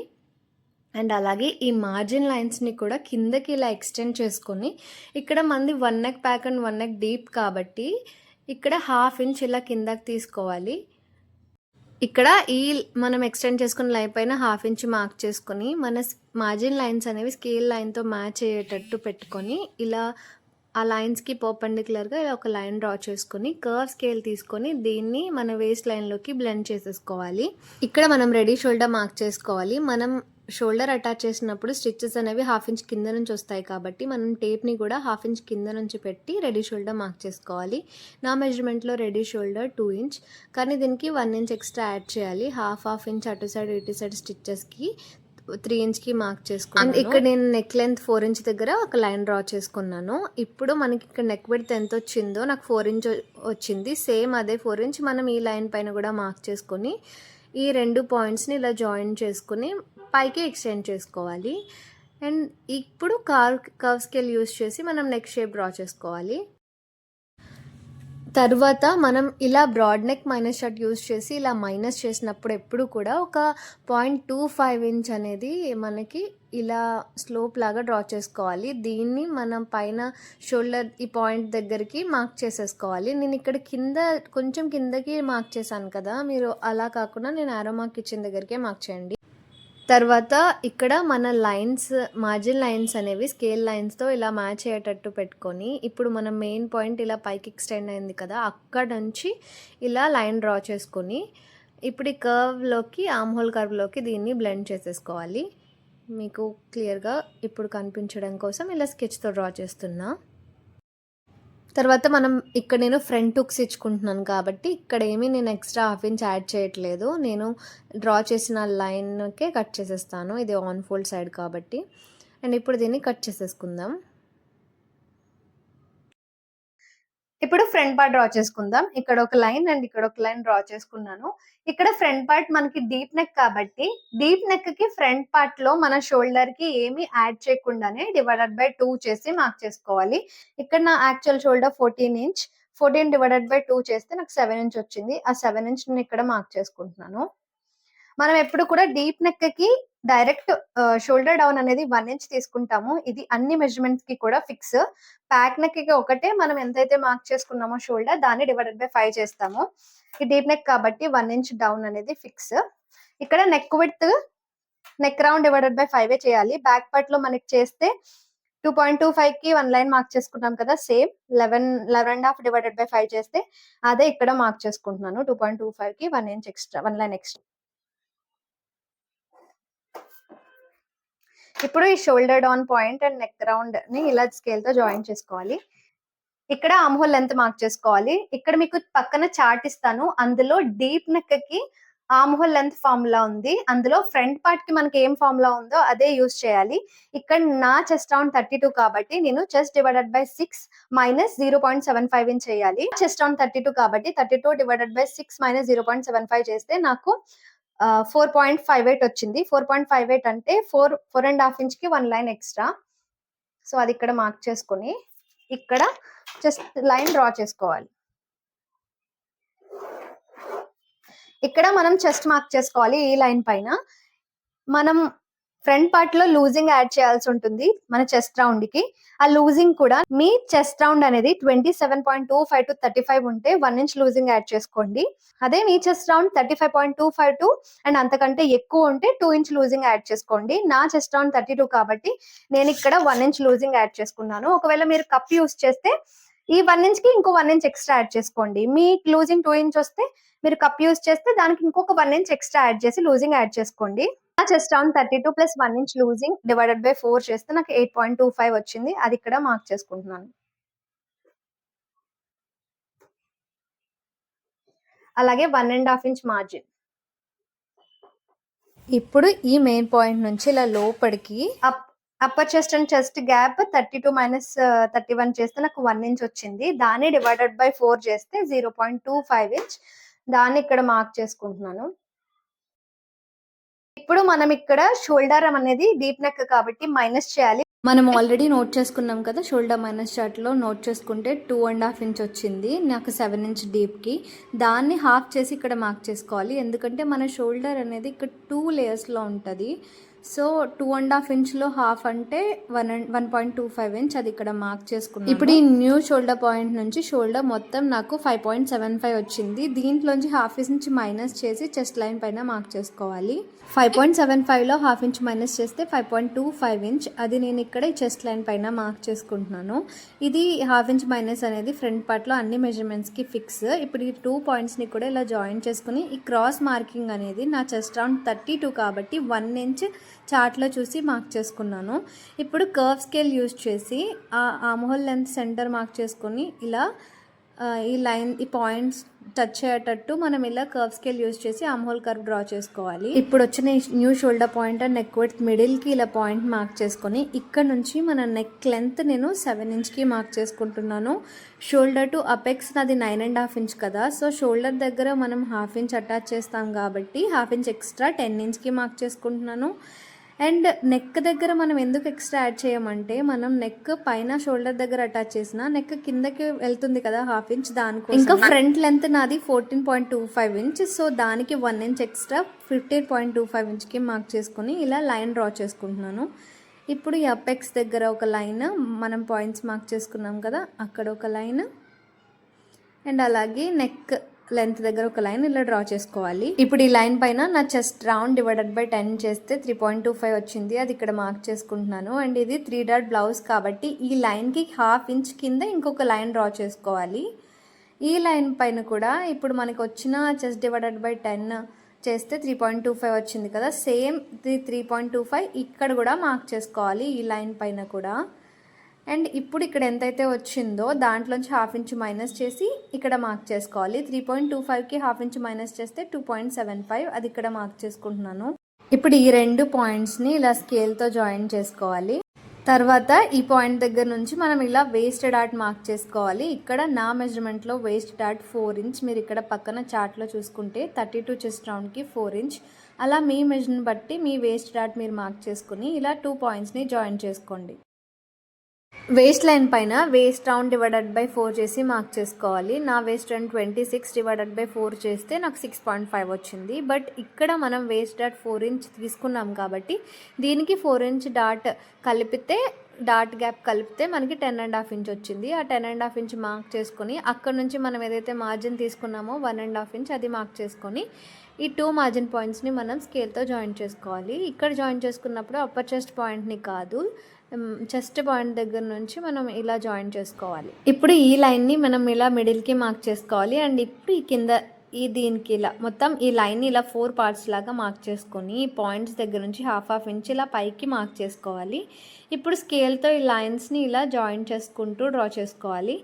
అండ్ అలాగే ఈ మార్జిన్ లైన్స్ని కూడా కిందకి ఇలా ఎక్స్టెండ్ చేసుకొని ఇక్కడ మంది 1 neck pack and 1 neck deep కాబట్టి ఇక్కడ 1/2 ఇంచ్ ఇలా కిందకి తీసుకోవాలి. ఇక్కడ ఈ మనం ఎక్స్టెండ్ చేసుకున్న లైన్ పైన 1/2 ఇంచ్ మార్క్ చేసుకొని మన మార్జిన్ లైన్స్ అనేవి స్కేల్ లైన్తో మ్యాచ్ అయ్యేటట్టు పెట్టుకొని ఇలా ఆ లైన్స్కి పర్పెండిక్యులర్గా ఇలా ఒక లైన్ డ్రా చేసుకొని కర్వ్ స్కేల్ తీసుకొని దీన్ని మన వేస్ట్ లైన్లోకి బ్లెండ్ చేసేసుకోవాలి. ఇక్కడ మనం రెడీ షోల్డర్ మార్క్ చేసుకోవాలి. మనం షోల్డర్ అటాచ్ చేసినప్పుడు స్టిచ్చెస్ అనేవి 1/2 ఇంచ్ కింద నుంచి వస్తాయి కాబట్టి మనం టేప్ని కూడా 1/2 ఇంచ్ కింద నుంచి పెట్టి రెడీ షోల్డర్ మార్క్ చేసుకోవాలి. నా మెజర్మెంట్లో రెడీ షోల్డర్ 2 ఇంచ్, కానీ దీనికి 1 ఇంచ్ ఎక్స్ట్రా యాడ్ చేయాలి. హాఫ్ ఇంచ్ అటు సైడ్ ఇటు సైడ్ స్టిచ్చెస్కి 3 ఇంచ్కి మార్క్ చేసుకున్నాను. ఇక్కడ నేను నెక్ లెంత్ 4 ఇంచ్ దగ్గర ఒక లైన్ డ్రా చేసుకున్నాను. ఇప్పుడు మనకి ఇక్కడ నెక్ విడ్త్ ఎంత వచ్చిందో నాకు 4 ఇంచ్ వచ్చింది. సేమ్ అదే 4 ఇంచ్ మనం ఈ లైన్ పైన కూడా మార్క్ చేసుకొని ఈ 2 పాయింట్స్ని ఇలా జాయిన్ చేసుకుని పైకి ఎక్స్టెండ్ చేసుకోవాలి. అండ్ ఇప్పుడు కర్వ్ స్కేల్ యూస్ చేసి మనం నెక్ షేప్ డ్రా చేసుకోవాలి. తర్వాత మనం ఇలా broad neck minus chart use చేసి ఇలా మైనస్ చేసినప్పుడు ఎప్పుడు కూడా ఒక 0.25 ఇంచ్ అనేది మనకి ఇలా స్లోప్ లాగా డ్రా చేసుకోవాలి. దీన్ని మనం పైన షోల్డర్ ఈ పాయింట్ దగ్గరికి మార్క్ చేసేసుకోవాలి. నేను ఇక్కడ కింద కొంచెం కిందకి మార్క్ చేశాను కదా, మీరు అలా కాకుండా నేను ఆరో మార్క్ ఇచ్చిన దగ్గరికే మార్క్ చేయండి. తర్వాత ఇక్కడ మన లైన్స్ మార్జిన్ లైన్స్ అనేవి స్కేల్ లైన్స్తో ఇలా మ్యాచ్ అయ్యేటట్టు పెట్టుకొని ఇప్పుడు మనం మెయిన్ పాయింట్ ఇలా పైకి ఎక్స్టెండ్ అయింది కదా, అక్కడ నుంచి ఇలా లైన్ డ్రా చేసుకొని ఇప్పుడు ఈ కర్వ్లోకి ఆర్మ్ హోల్ కర్వ్లోకి దీన్ని బ్లెండ్ చేసేసుకోవాలి. మీకు క్లియర్గా ఇప్పుడు కనిపించడం కోసం ఇలా స్కెచ్తో డ్రా చేస్తున్నా. తర్వాత మనం ఇక్కడ నేను ఫ్రంట్ హుక్స్ ఇచ్చుకుంటున్నాను కాబట్టి ఇక్కడ ఏమీ నేను ఎక్స్ట్రా 1/2 ఇంచ్ యాడ్ చేయట్లేదు. నేను డ్రా చేసిన లైన్కే కట్ చేసేస్తాను. ఇది ఆన్ ఫోల్డ్ సైడ్ కాబట్టి. అండ్ ఇప్పుడు దీన్ని కట్ చేసేసుకుందాం. ఇప్పుడు ఫ్రంట్ పార్ట్ డ్రా చేసుకుందాం. ఇక్కడ ఒక లైన్ అండ్ ఇక్కడ ఒక లైన్ డ్రా చేసుకున్నాను. ఇక్కడ ఫ్రంట్ పార్ట్ మనకి డీప్ నెక్ కాబట్టి డీప్ నెక్ కి ఫ్రంట్ పార్ట్ లో మన షోల్డర్ కి ఏమి యాడ్ చేయకుండానే /2 చేసి మార్క్ చేసుకోవాలి. ఇక్కడ నా యాక్చువల్ షోల్డర్ 14 ఇంచ్, 14/2 చేస్తే నాకు 7 ఇంచ్ వచ్చింది. ఆ 7 ఇంచ్ నేను ఇక్కడ మార్క్ చేసుకుంటున్నాను. మనం ఎప్పుడు కూడా డీప్ నెక్ కి డైరెక్ట్ షోల్డర్ డౌన్ అనేది 1 ఇంచ్ తీసుకుంటాము. ఇది అన్ని మెజర్మెంట్స్ కి కూడా ఫిక్స్. ప్యాక్ నెక్ కి ఒకటే మనం ఎంతైతే మార్క్ చేసుకున్నామో షోల్డర్ దాన్ని /5 చేస్తాము. ఈ డీప్ నెక్ కాబట్టి 1 ఇంచ్ డౌన్ అనేది ఫిక్స్. ఇక్కడ నెక్ విడ్త్ నెక్ రౌండ్ /5 చేయాలి. బ్యాక్ పార్ట్ లో మనకి చేస్తే 2.25 కి 1 లైన్ మార్క్ చేసుకున్నాం కదా, సేమ్ 11.5 చేస్తే అదే ఇక్కడ మార్క్ చేసుకుంటున్నాను. 2.25 కి 1 ఇంచ్ ఎక్స్ట్రా, 1 లైన్ ఎక్స్ట్రా. ఇప్పుడు ఈ shoulder down point and neck round ని ఇలా స్కేల్ తో జాయిన్ చేసుకోవాలి. ఇక్కడ ఆర్మ్ హోల్ లెంత్ మార్క్ చేసుకోవాలి. ఇక్కడ మీకు పక్కన చార్ట్ ఇస్తాను. అందులో డీప్ నెక్ కి ఆర్మ్ హోల్ లెంత్ ఫార్ములా ఉంది. అందులో ఫ్రంట్ పార్ట్ కి మనకి ఏం ఫార్ములా ఉందో అదే యూజ్ చేయాలి. ఇక్కడ నా చెస్ట్ రౌండ్ 32 కాబట్టి నేను చెస్ట్ /6 మైనస్ 0.75 ఇంచ్ చేయాలి. చెస్ట్ రౌండ్ 32 కాబట్టి 32/6 మైనస్ 0.75 చేస్తే నాకు 4.58 వచ్చింది. 4.58 అంటే 4.5 ఇంచ్ కి 1 లైన్ ఎక్స్ట్రా. సో అది ఇక్కడ మార్క్ చేసుకొని ఇక్కడ జస్ట్ లైన్ డ్రా చేసుకోవాలి. ఇక్కడ మనం చెస్ట్ మార్క్ చేసుకోవాలి. ఈ లైన్ పైన మనం ఫ్రంట్ పార్ట్ లో లూజింగ్ యాడ్ చేయాల్సి ఉంటుంది మన చెస్ట్ రౌండ్ కి. ఆ లూజింగ్ కూడా మీ చెస్ట్ రౌండ్ అనేది 27.25 to 35 ఉంటే 1 ఇంచ్ లూజింగ్ యాడ్ చేసుకోండి. అదే మీ చెస్ట్ రౌండ్ 35.25 to అండ్ అంతకంటే ఎక్కువ ఉంటే 2 ఇంచ్ లూజింగ్ యాడ్ చేసుకోండి. నా చెస్ట్ రౌండ్ 32 కాబట్టి నేను ఇక్కడ 1 ఇంచ్ లూజింగ్ యాడ్ చేసుకున్నాను. ఒకవేళ మీరు కప్ యూస్ చేస్తే ఈ 1 ఇంచ్ కి ఇంకో 1 ఇంచ్ ఎక్స్ట్రా యాడ్ చేసుకోండి. మీ లూజింగ్ 2 ఇంచ్ వస్తే మీరు కప్ యూస్ చేస్తే దానికి ఇంకొక 1 ఇంచ్ ఎక్స్ట్రా యాడ్ చేసి లూజింగ్ యాడ్ చేసుకోండి. Chest round 32 plus 1 inch losing divided by 4 చేస్తే నాకు 8.25 వచ్చింది. అది ఇక్కడ మార్క్ చేసుకుంటున్నాను. అలాగే 1.5 ఇంచ్ మార్జిన్. ఇప్పుడు ఈ మెయిన్ పాయింట్ నుంచి ఇలా లోపలికి upper chest and chest gap 32 minus 31 చేస్తే నాకు 1 ఇంచ్ వచ్చింది. దాన్ని డివైడెడ్ బై 4 చేస్తే 0.25 ఇంచ్. దాన్ని ఇక్కడ మార్క్ చేసుకుంటున్నాను. ఇప్పుడు మనం ఇక్కడ షోల్డర్ అనేది డీప్ నెక్ కాబట్టి మైనస్ చేయాలి. మనం ఆల్రెడీ నోట్ చేసుకున్నాం కదా, షోల్డర్ మైనస్ చార్ట్ లో నోట్ చేసుకుంటే 2.5 ఇంచ్ వచ్చింది నాకు 7 ఇంచ్ డీప్ కి. దాన్ని హాఫ్ చేసి ఇక్కడ మార్క్ చేసుకోవాలి. ఎందుకంటే మన షోల్డర్ అనేది ఇక్కడ 2 లేయర్స్ లో ఉంటది. సో 2.5 ఇంచ్ లో హాఫ్ అంటే 1.25 ఇంచ్. అది ఇక్కడ మార్క్ చేసుకున్నాను. ఇప్పుడు ఈ న్యూ షోల్డర్ పాయింట్ నుంచి షోల్డర్ మొత్తం నాకు 5.75 వచ్చింది. దీంట్లోంచి హాఫ్ ఇంచ్ మైనస్ చేసి చెస్ట్ లైన్ పైన మార్క్ చేసుకోవాలి. 5.75 లో హాఫ్ ఇంచ్ మైనస్ చేస్తే 5.25 ఇంచ్. అది నేను ఇక్కడ చెస్ట్ లైన్ పైన మార్క్ చేసుకుంటున్నాను. ఇది హాఫ్ ఇంచ్ మైనస్ అనేది ఫ్రంట్ పార్ట్ లో అన్ని మెజర్మెంట్స్ కి ఫిక్స్. ఇప్పుడు ఈ 2 పాయింట్స్ ని కూడా ఇలా జాయిన్ చేసుకుని ఈ క్రాస్ మార్కింగ్ అనేది నా చెస్ట్ రౌండ్ 32 కాబట్టి 1 ఇంచ్ చార్ట్లో చూసి మార్క్ చేసుకున్నాను. ఇప్పుడు కర్వ్ స్కేల్ యూజ్ చేసి ఆ ఆర్మ్హోల్ లెంత్ సెంటర్ మార్క్ చేసుకొని ఇలా ఈ లైన్ ఈ పాయింట్స్ టచ్ అయ్యేటట్టు మనం ఇలా కర్వ్ స్కేల్ యూజ్ చేసి ఆర్మ్హోల్ కర్వ్ డ్రా చేసుకోవాలి. ఇప్పుడు వచ్చిన new shoulder point and neck width మిడిల్కి ఇలా పాయింట్ మార్క్ చేసుకొని ఇక్కడ నుంచి మన నెక్ లెంత్ నేను 7 ఇంచ్కి మార్క్ చేసుకుంటున్నాను. షోల్డర్ టు అపెక్స్ నాది 9.5 ఇంచ్ కదా, సో షోల్డర్ దగ్గర మనం హాఫ్ ఇంచ్ అటాచ్ చేస్తాం కాబట్టి హాఫ్ ఇంచ్ ఎక్స్ట్రా 10 ఇంచ్కి మార్క్ చేసుకుంటున్నాను. అండ్ నెక్ దగ్గర మనం ఎందుకు ఎక్స్ట్రా యాడ్ చేయమంటే మనం నెక్ పైన షోల్డర్ దగ్గర అటాచ్ చేసిన నెక్ కిందకి వెళ్తుంది కదా హాఫ్ ఇంచ్, దానికి ఇంకా ఫ్రంట్ లెంత్ నాది 14.25 ఇంచ్. సో దానికి 1 ఇంచ్ ఎక్స్ట్రా 15.25 ఇంచ్కి మార్క్ చేసుకుని ఇలా లైన్ డ్రా చేసుకుంటున్నాను. ఇప్పుడు ఈ అపెక్స్ దగ్గర ఒక లైన్, మనం పాయింట్స్ మార్క్ చేసుకున్నాం కదా అక్కడ ఒక లైన్, అండ్ అలాగే నెక్ లెంత్ దగ్గర ఒక లైన్ ఇలా డ్రా చేసుకోవాలి. ఇప్పుడు ఈ లైన్ పైన నా చెస్ట్ రౌండ్ డివైడెడ్ బై 10 చేస్తే 3.25 వచ్చింది. అది ఇక్కడ మార్క్ చేసుకుంటున్నాను. అండ్ ఇది 3 డాట్ బ్లౌజ్ కాబట్టి ఈ లైన్కి హాఫ్ ఇంచ్ కింద ఇంకొక లైన్ డ్రా చేసుకోవాలి. ఈ లైన్ పైన కూడా ఇప్పుడు మనకి వచ్చిన చెస్ట్ డివైడెడ్ బై 10 చేస్తే 3.25 వచ్చింది కదా, సేమ్ 3.25 ఇక్కడ కూడా మార్క్ చేసుకోవాలి ఈ లైన్ పైన కూడా. అండ్ ఇప్పుడు ఇక్కడ ఎంతైతే వచ్చిందో దాంట్లోంచి హాఫ్ ఇంచ్ మైనస్ చేసి ఇక్కడ మార్క్ చేసుకోవాలి. 3.25కి హాఫ్ ఇంచ్ మైనస్ చేస్తే 2.75, అది ఇక్కడ మార్క్ చేసుకుంటున్నాను. ఇప్పుడు ఈ 2 పాయింట్స్ని ఇలా స్కేల్తో జాయిన్ చేసుకోవాలి. తర్వాత ఈ పాయింట్ దగ్గర నుంచి మనం ఇలా వేస్ట్ డాట్ మార్క్ చేసుకోవాలి. ఇక్కడ నా మెజర్మెంట్లో వేస్ట్ డాట్ 4 ఇంచ్. మీరు ఇక్కడ పక్కన చార్ట్లో చూసుకుంటే 32 చెస్ట్ రౌండ్కి 4 ఇంచ్. అలా మీ మెజర్ని బట్టి మీ వేస్ట్ డాట్ మీరు మార్క్ చేసుకుని ఇలా 2 పాయింట్స్ని జాయిన్ చేసుకోండి. వేస్ట్ లైన్ పైన వేస్ట్ రౌండ్ డివైడెడ్ బై 4 చేసి మార్క్ చేసుకోవాలి. నా వేస్ట్ రౌండ్ 26 డివైడెడ్ బై 4 చేస్తే నాకు 6.5 వచ్చింది. బట్ ఇక్కడ మనం వేస్ట్ డాట్ 4 ఇంచ్ తీసుకున్నాం కాబట్టి దీనికి 4 ఇంచ్ డాట్ కలిపితే డాట్ గ్యాప్ కలిపితే మనకి 10.5 ఇంచ్ వచ్చింది. ఆ 10.5 ఇంచ్ మార్క్ చేసుకొని అక్కడ నుంచి మనం ఏదైతే మార్జిన్ తీసుకున్నామో 1.5 ఇంచ్ అది మార్క్ చేసుకొని ఈ 2 మార్జిన్ పాయింట్స్ని మనం స్కేల్తో జాయిన్ చేసుకోవాలి. ఇక్కడ జాయిన్ చేసుకున్నప్పుడు అప్పర్ చెస్ట్ పాయింట్ని కాదు, చెస్ట్ పాయింట్ దగ్గర నుంచి మనం ఇలా జాయిన్ చేసుకోవాలి. ఇప్పుడు ఈ లైన్ని మనం ఇలా మిడిల్కి మార్క్ చేసుకోవాలి. అండ్ ఇప్పుడు ఈ కింద ఈ దీనికి ఇలా మొత్తం ఈ లైన్ ఇలా 4 పార్ట్స్ లాగా మార్క్ చేసుకొని ఈ పాయింట్స్ దగ్గర నుంచి హాఫ్ ఇంచ్ ఇలా పైకి మార్క్ చేసుకోవాలి. ఇప్పుడు స్కేల్తో ఈ లైన్స్ని ఇలా జాయిన్ చేసుకుంటూ డ్రా చేసుకోవాలి.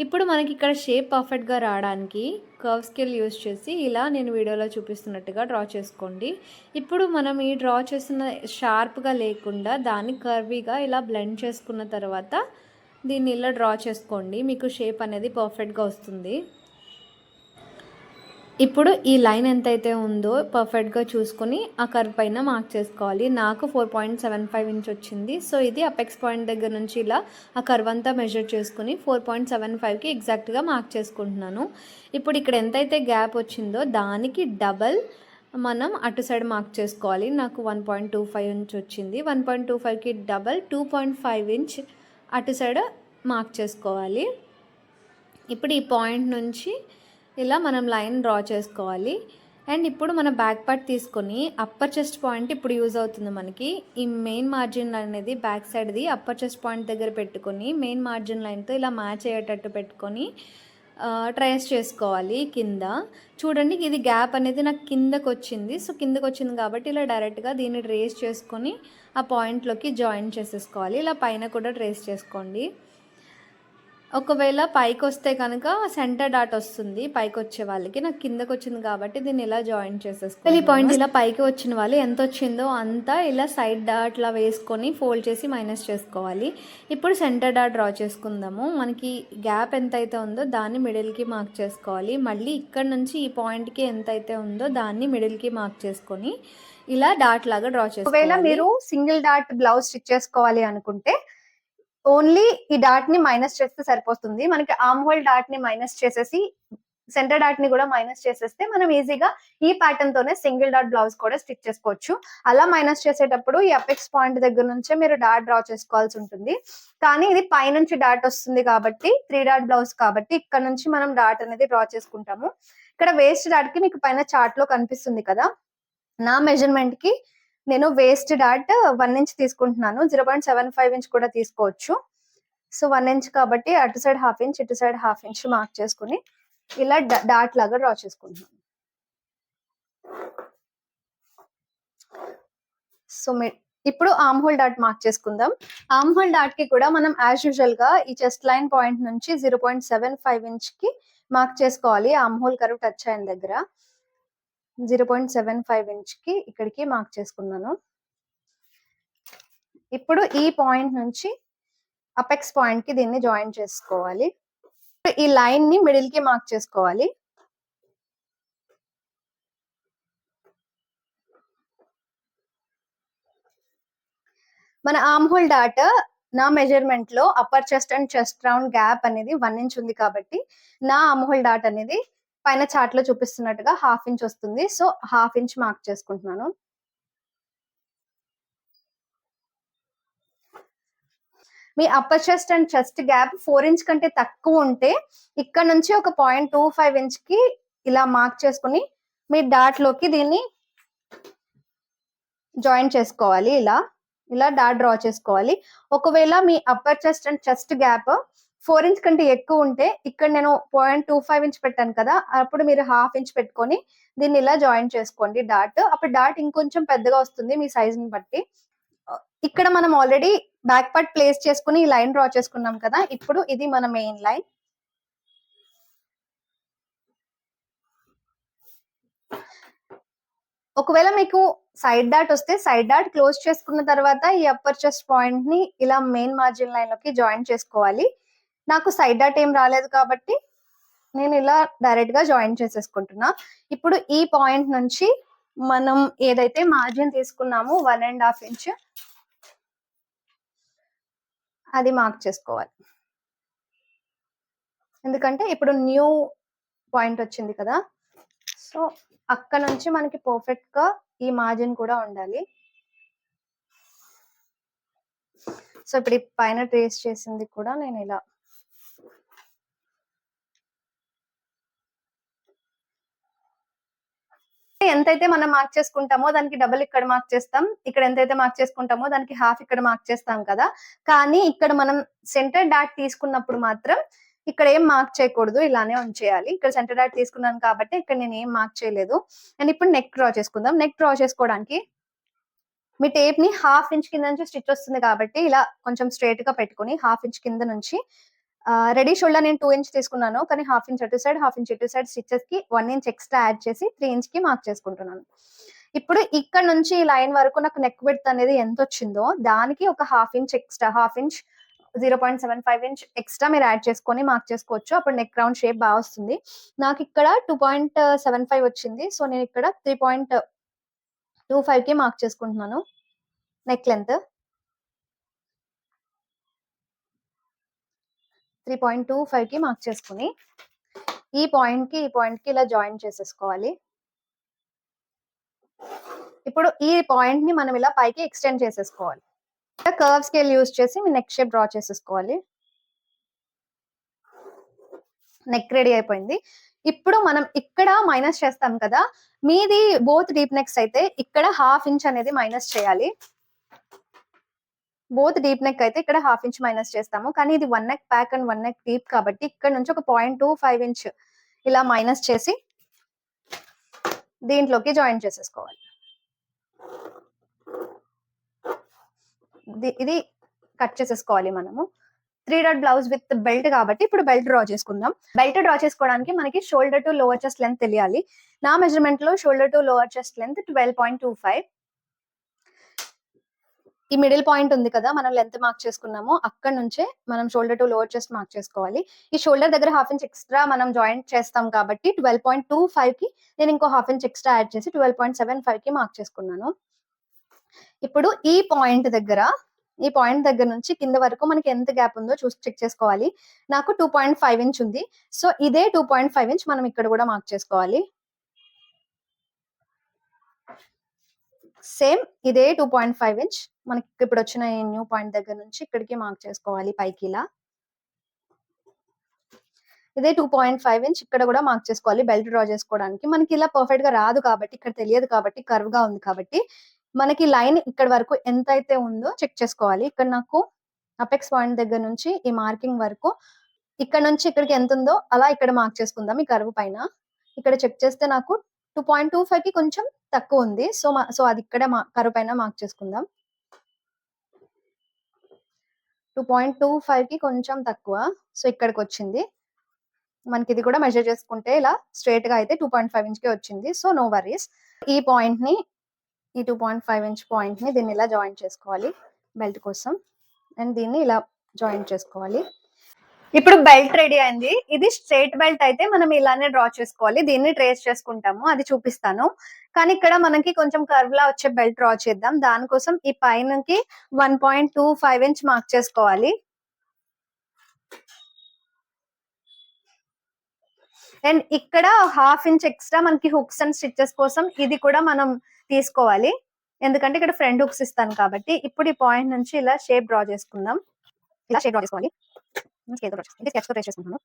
ఇప్పుడు మనకి ఇక్కడ షేప్ పర్ఫెక్ట్గా రావడానికి కర్వ్ స్కేల్ యూజ్ చేసి ఇలా నేను వీడియోలో చూపిస్తున్నట్టుగా డ్రా చేసుకోండి. ఇప్పుడు మనం ఈ డ్రా చేసిన షార్ప్గా లేకుండా దాన్ని కర్వీగా ఇలా బ్లెండ్ చేసుకున్న తర్వాత దీన్ని ఇలా డ్రా చేసుకోండి. మీకు షేప్ అనేది పర్ఫెక్ట్గా వస్తుంది. ఇప్పుడు ఈ లైన్ ఎంతైతే ఉందో పర్ఫెక్ట్గా చూసుకొని ఆ కర్వ్ పైన మార్క్ చేసుకోవాలి. నాకు 4.75 ఇంచ్ వచ్చింది. సో ఇది అపెక్స్ పాయింట్ దగ్గర నుంచి ఇలా ఆ కర్వ్ అంతా మెజర్ చేసుకుని 4.75కి ఎగ్జాక్ట్గా మార్క్ చేసుకుంటున్నాను. ఇప్పుడు ఇక్కడ ఎంతైతే గ్యాప్ వచ్చిందో దానికి డబల్ మనం అటు సైడ్ మార్క్ చేసుకోవాలి. నాకు 1.25 ఇంచ్ వచ్చింది. 1.25కి డబల్ 2.5 ఇంచ్ అటు సైడ్ మార్క్ చేసుకోవాలి. ఇప్పుడు ఈ పాయింట్ నుంచి ఇలా మనం లైన్ డ్రా చేసుకోవాలి. అండ్ ఇప్పుడు మన బ్యాక్ పార్ట్ తీసుకొని అప్పర్ చెస్ట్ పాయింట్ ఇప్పుడు యూజ్ అవుతుంది మనకి. ఈ మెయిన్ మార్జిన్ అనేది బ్యాక్ సైడ్ది అప్పర్ చెస్ట్ పాయింట్ దగ్గర పెట్టుకొని మెయిన్ మార్జిన్ లైన్తో ఇలా మ్యాచ్ అయ్యేటట్టు పెట్టుకొని ట్రేస్ చేసుకోవాలి. కింద చూడండి, ఇది గ్యాప్ అనేది నాకు కిందకు వచ్చింది. సో కిందకు వచ్చింది కాబట్టి ఇలా డైరెక్ట్గా దీన్ని ట్రేస్ చేసుకొని ఆ పాయింట్లోకి జాయిన్ చేసేసుకోవాలి. ఇలా పైన కూడా ట్రేస్ చేసుకోండి. ఒకవేళ పైకి వస్తే కనుక సెంటర్ డాట్ వస్తుంది పైకి వచ్చే వాళ్ళకి. నాకు కిందకు వచ్చింది కాబట్టి దీన్ని ఇలా జాయిన్ చేసేసుకోవాలి. ఈ పాయింట్ ఇలా పైకి వచ్చిన వాళ్ళు ఎంత వచ్చిందో అంతా ఇలా సైడ్ డాట్లా వేసుకొని ఫోల్డ్ చేసి మైనస్ చేసుకోవాలి. ఇప్పుడు సెంటర్ డాట్ డ్రా చేసుకుందాము. మనకి గ్యాప్ ఎంత అయితే ఉందో దాన్ని మిడిల్కి మార్క్ చేసుకోవాలి. మళ్ళీ ఇక్కడ నుంచి ఈ పాయింట్కి ఎంత అయితే ఉందో దాన్ని మిడిల్కి మార్క్ చేసుకొని ఇలా డాట్ లాగా డ్రా చేసుకోవాలి. ఒకవేళ మీరు సింగిల్ డాట్ బ్లౌజ్ స్టిచ్ చేసుకోవాలి అనుకుంటే ఓన్లీ ఈ డాట్ ని మైనస్ చేస్తే సరిపోతుంది. మనకి ఆర్మ్ హోల్ డాట్ ని మైనస్ చేసేసి సెంటర్ డాట్ ని కూడా మైనస్ చేసేస్తే మనం ఈజీగా ఈ ప్యాటర్న్ తోనే సింగిల్ డాట్ బ్లౌజ్ కూడా స్టిచ్ చేసుకోవచ్చు. అలా మైనస్ చేసేటప్పుడు ఈ అపెక్స్ పాయింట్ దగ్గర నుంచే మీరు డాట్ డ్రా చేసుకోవాల్సి ఉంటుంది. కానీ ఇది పైనుంచి డాట్ వస్తుంది కాబట్టి 3 డాట్ బ్లౌజ్ కాబట్టి ఇక్కడ నుంచి మనం డాట్ అనేది డ్రా చేసుకుంటాము. ఇక్కడ వేస్ట్ డాట్ కి మీకు పైన చార్ట్ లో కనిపిస్తుంది కదా, నా మెజర్మెంట్ కి నేను వేస్ట్ డాట్ 1 ఇంచ్ తీసుకుంటున్నాను. 0.75 ఇంచ్ కూడా తీసుకోవచ్చు. సో 1 ఇంచ్ కాబట్టి అటు సైడ్ హాఫ్ ఇంచ్ ఇటు సైడ్ హాఫ్ ఇంచ్ మార్క్ చేసుకుని ఇలా డాట్ లాగా డ్రా చేసుకుంటున్నాను. సో ఇప్పుడు ఆర్మ్ హోల్ డాట్ మార్క్ చేసుకుందాం. ఆర్మ్ హోల్ డాట్ కి కూడా మనం యాజ్ యూజువల్ గా ఈ చెస్ట్ లైన్ పాయింట్ నుంచి 0.75 ఇంచ్ కి మార్క్ చేసుకోవాలి. ఆర్మ్ హోల్ కర్వ్ టచ్ అయిన దగ్గర 0.75 ఇంచ్ కి ఇక్కడికి మార్క్ చేసుకున్నాను. ఇప్పుడు ఈ పాయింట్ నుంచి అపెక్స్ పాయింట్ కి దీన్ని జాయిన్ చేసుకోవాలి. ఈ లైన్ ని మిడిల్ కి మార్క్ చేసుకోవాలి. మన ఆర్మ్ హోల్ డాట్ నా మెజర్మెంట్ లో upper chest and chest round gap అనేది 1 ఇంచ్ ఉంది కాబట్టి నా ఆర్మ్ హోల్ డాట్ అనేది పైన చార్ట్ లో చూపిస్తున్నట్టుగా హాఫ్ ఇంచ్ వస్తుంది. సో హాఫ్ ఇంచ్ మార్క్ చేసుకుంటున్నాను. మీ upper chest and chest gap 4 inch కంటే తక్కువ ఉంటే ఇక్కడ నుంచి ఒక 0.25 ఇంచ్ కి ఇలా మార్క్ చేసుకుని మీ డాట్ లోకి దీన్ని జాయిన్ చేసుకోవాలి. ఇలా డాట్ డ్రా చేసుకోవాలి. ఒకవేళ మీ upper chest and chest gap 4 inch కంటే ఎక్కువ ఉంటే ఇక్కడ నేను 0.25 ఇంచ్ పెట్టాను కదా, అప్పుడు మీరు హాఫ్ ఇంచ్ పెట్టుకొని దీన్ని ఇలా జాయిన్ చేసుకోండి డాట్. అప్పుడు డాట్ ఇంకొంచెం పెద్దగా వస్తుంది మీ సైజ్ ని బట్టి. ఇక్కడ మనం ఆల్రెడీ బ్యాక్ పార్ట్ ప్లేస్ చేసుకుని ఈ లైన్ డ్రా చేసుకున్నాం కదా, ఇప్పుడు ఇది మన మెయిన్ లైన్. ఒకవేళ మీకు సైడ్ డాట్ వస్తే సైడ్ డాట్ క్లోజ్ చేసుకున్న తర్వాత ఈ అప్పర్ చెస్ట్ పాయింట్ ని ఇలా మెయిన్ మార్జిన్ లైన్ లోకి జాయిన్ చేసుకోవాలి. నాకు సైడ్ డాట్ ఏం రాలేదు కాబట్టి నేను ఇలా డైరెక్ట్ గా జాయిన్ చేసేసుకుంటున్నా. ఇప్పుడు ఈ పాయింట్ నుంచి మనం ఏదైతే మార్జిన్ తీసుకున్నామో 1.5 ఇంచ్ అది మార్క్ చేసుకోవాలి. ఎందుకంటే ఇప్పుడు న్యూ పాయింట్ వచ్చింది కదా, సో అక్కడ నుంచి మనకి పర్ఫెక్ట్ గా ఈ మార్జిన్ కూడా ఉండాలి. సో ఇప్పుడు పైన ట్రేస్ చేసింది కూడా నేను ఇలా ఎంతైతే మనం మార్క్ చేసుకుంటామో దానికి డబుల్ ఇక్కడ మార్క్ చేస్తాం. ఇక్కడ ఎంతైతే మార్క్ చేసుకుంటామో దానికి హాఫ్ ఇక్కడ మార్క్ చేస్తాం కదా. కానీ ఇక్కడ మనం సెంటర్ డాట్ తీసుకున్నప్పుడు మాత్రం ఇక్కడ ఏం మార్క్ చేయకూడదు, ఇలానే ఉంచేయాలి. ఇక్కడ సెంటర్ డాట్ తీసుకున్నాను కాబట్టి ఇక్కడ నేను ఏం మార్క్ చేయలేదు. అండ్ ఇప్పుడు నెక్ డ్రా చేసుకుందాం. నెక్ డ్రా చేసుకోవడానికి మీ టేప్ ని హాఫ్ ఇంచ్ కింద నుంచి స్టిచ్ వస్తుంది కాబట్టి ఇలా కొంచెం స్ట్రైట్ గా పెట్టుకుని హాఫ్ ఇంచ్ కింద నుంచి రెడీ షోల్డర్ నేను 2 ఇంచ్ తీసుకున్నాను, కానీ హాఫ్ ఇంచ్ అటు సైడ్ హాఫ్ ఇంచ్ ఇటు సైడ్ స్టిచెస్ కి 1 ఇంచ్ ఎక్స్ట్రా యాడ్ చేసి 3 ఇంచ్ కి మార్క్ చేసుకుంటున్నాను. ఇప్పుడు ఇక్కడ నుంచి ఈ లైన్ వరకు నాకు నెక్ విడ్త్ అనేది ఎంత వచ్చిందో దానికి ఒక half inch extra, half inch 0.75 inch extra మీరు యాడ్ చేసుకొని మార్క్ చేసుకోవచ్చు. అప్పుడు నెక్ రౌండ్ షేప్ బాగా వస్తుంది. నాకు ఇక్కడ 2.75 వచ్చింది. సో నేను ఇక్కడ 3.25 కి మార్క్ చేసుకుంటున్నాను నెక్ లెంత్. 3.25 కి మార్క్ చేసుకుని ఈ పాయింట్ కి ఇలా జాయిన్ చేసేసుకోవాలి. ఇప్పుడు ఈ పాయింట్ ని మనం ఇలా పైకి ఎక్స్టెండ్ చేసేసుకోవాలి. కర్వ్ స్కేల్ యూజ్ చేసి మీ నెక్ షేప్ డ్రా చేసేసుకోవాలి. నెక్ రెడీ అయిపోయింది. ఇప్పుడు మనం ఇక్కడ మైనస్ చేస్తాం కదా, మీది బోత్ డీప్ నెక్స్ అయితే ఇక్కడ 1/2 ఇంచ్ అనేది మైనస్ చేయాలి. బోత్ డీప్ నెక్ అయితే ఇక్కడ 1/2 ఇంచ్ మైనస్ చేస్తాము. కానీ ఇది 1 neck back and 1 neck deep కాబట్టి ఇక్కడ నుంచి ఒక 0.25 ఇంచ్ ఇలా మైనస్ చేసి దీంట్లోకి జాయిన్ చేసేసుకోవాలి. ఇది కట్ చేసేసుకోవాలి మనము. 3 డాట్ బ్లౌజ్ విత్ బెల్ట్ కాబట్టి ఇప్పుడు బెల్ట్ డ్రా చేసుకుందాం. బెల్ట్ డ్రా చేసుకోవడానికి మనకి shoulder to lower chest length తెలియాలి. నా మెజర్మెంట్ లో shoulder to lower chest length 12.25. ఈ మిడిల్ పాయింట్ ఉంది కదా, మనం లెంత్ మార్క్ చేసుకున్నాము, అక్కడ నుంచే మనం shoulder to lower chest mark చేసుకోవాలి. ఈ షోల్డర్ దగ్గర 1/2 ఇంచ్ ఎక్స్ట్రా మనం జాయింట్ చేస్తాం కాబట్టి 12.25 కి నేను ఇంకో 1/2 ఇంచ్ ఎక్స్ట్రా యాడ్ చేసి 12.75 కి మార్క్ చేసుకున్నాను. ఇప్పుడు ఈ పాయింట్ దగ్గర నుంచి కింద వరకు మనకి ఎంత గ్యాప్ ఉందో చూసి చెక్ చేసుకోవాలి. నాకు 2.5 ఇంచ్ ఉంది. సో ఇదే 2.5 ఇంచ్ మనం ఇక్కడ కూడా మార్క్ చేసుకోవాలి. సేమ్ ఇదే 2.5 ఇంచ్ మనకి ఇప్పుడు వచ్చిన ఈ న్యూ పాయింట్ దగ్గర నుంచి ఇక్కడికి మార్క్ చేసుకోవాలి పైకి ఇలా. ఇదే 2.5 ఇంచ్ ఇక్కడ కూడా మార్క్ చేసుకోవాలి బెల్ట్ డ్రా చేసుకోవడానికి. మనకి ఇలా పర్ఫెక్ట్ గా రాదు కాబట్టి, ఇక్కడ తెలియదు కాబట్టి, కర్వ్ గా ఉంది కాబట్టి మనకి లైన్ ఇక్కడ వరకు ఎంత అయితే ఉందో చెక్ చేసుకోవాలి. ఇక్కడ నాకు అపెక్స్ పాయింట్ దగ్గర నుంచి ఈ మార్కింగ్ వరకు ఇక్కడ నుంచి ఇక్కడికి ఎంత ఉందో అలా ఇక్కడ మార్క్ చేసుకుందాం. ఈ కర్వ్ పైన ఇక్కడ చెక్ చేస్తే నాకు 2.25 కి కొంచెం తక్కువ ఉంది. సో అది ఇక్కడ కర్వ్ పైన మార్క్ చేసుకుందాం. 2.25 కి కొంచెం తక్కువ, సో ఇక్కడికి వచ్చింది. మనకి ఇది కూడా మెజర్ చేసుకుంటే ఇలా స్ట్రైట్ గా అయితే 2.5 ఇంచ్ కి వచ్చింది. So no worries. ఈ పాయింట్ ని, ఈ 2.5 ఇంచ్ పాయింట్ ని దీన్ని ఇలా జాయిన్ చేసుకోవాలి బెల్ట్ కోసం. అండ్ దీన్ని ఇలా జాయిన్ చేసుకోవాలి. ఇప్పుడు బెల్ట్ రెడీ అయింది. ఇది స్ట్రైట్ బెల్ట్ అయితే మనం ఇలానే డ్రా చేసుకోవాలి. దీన్ని ట్రేస్ చేసుకుంటాము, అది చూపిస్తాను. కానీ ఇక్కడ మనకి కొంచెం కర్వ్ లా వచ్చే బెల్ట్ డ్రా చేద్దాం. దానికోసం ఈ పైనకి 1.25 ఇంచ్ మార్క్ చేసుకోవాలి. అండ్ ఇక్కడ 1/2 ఇంచ్ ఎక్స్ట్రా మనకి హుక్స్ అండ్ స్టిచెస్ కోసం ఇది కూడా మనం తీసుకోవాలి, ఎందుకంటే ఇక్కడ ఫ్రంట్ హుక్స్ ఇస్తాను కాబట్టి. ఇప్పుడు ఈ పాయింట్ నుంచి ఇలా షేప్ డ్రా చేసుకుందాం. ఇలా షేప్ డ్రా చేసుకోవాలి. స్కెచ్ తో ట్రేస్ చేసుకుంటున్నాను.